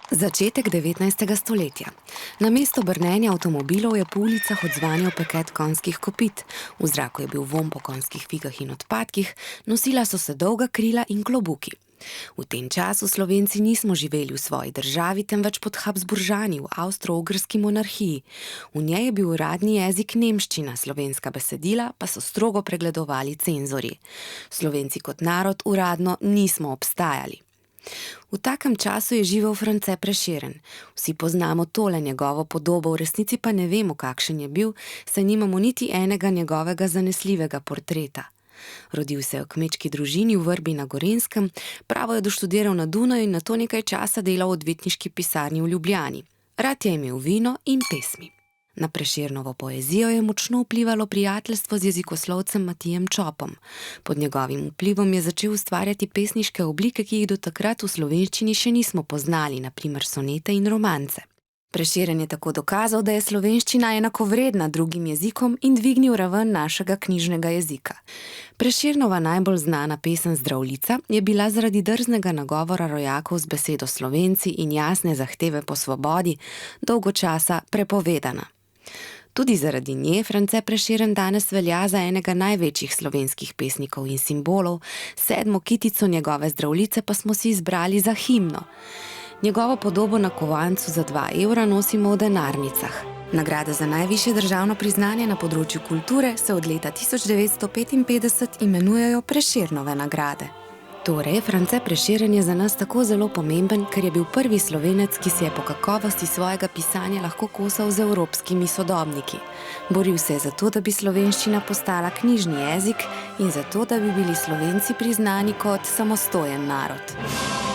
Začetek 19. stoletja. Namesto brnenja avtomobilov je po ulicah odzvanjal peket konjskih kopit, v zraku je bil vonj po konjskih figah in odpadkih, nosila so se dolga krila in klobuki. V tem času Slovenci nismo živeli v svoji državi, temveč pod Habsburžani v Avstro-Ogrski monarhiji. V njej je bil uradni jezik nemščina, slovenska besedila pa so strogo pregledovali cenzorji. Slovenci kot narod uradno nismo obstajali. V takem času je živel France Prešeren. Vsi poznamo tole njegovo podobo, v resnici pa ne vemo, kakšen je bil, saj nimamo niti enega njegovega zanesljivega portreta. Rodil se je v kmečki družini v Vrbi na Gorenjskem, pravo je doštudiral na Dunaju in nato nekaj časa delal v odvetniški pisarni v Ljubljani. Rad je imel vino in pesmi. Na Prešernovo poezijo je močno vplivalo prijateljstvo z jezikoslovcem Matijem Čopom. Pod njegovim vplivom je začel ustvarjati pesniške oblike, ki jih do takrat v slovenščini še nismo poznali, na primer sonete in romance. Prešeren je tako dokazal, da je slovenščina enakovredna drugim jezikom in dvignil raven našega knjižnega jezika. Prešernova najbolj znana pesem Zdravljica je bila zaradi drznega nagovora rojakov z besedo Slovenci in jasne zahteve po svobodi dolgo časa prepovedana. Tudi zaradi nje France Prešeren danes velja za enega največjih slovenskih pesnikov in simbolov, 7. kitico njegove Zdravljice pa smo si izbrali za himno. Njegovo podobo na kovancu za 2 evra nosimo v denarnicah. Nagrade za najvišje državno priznanje na področju kulture se od leta 1955 imenujejo Prešernove nagrade. Torej, France Prešeren je za nas tako zelo pomemben, ker je bil prvi Slovenec, ki se je po kakovosti svojega pisanja lahko kosal z evropskimi sodobniki. Boril se je za to, da bi slovenščina postala knjižni jezik in za to, da bi bili Slovenci priznani kot samostojen narod.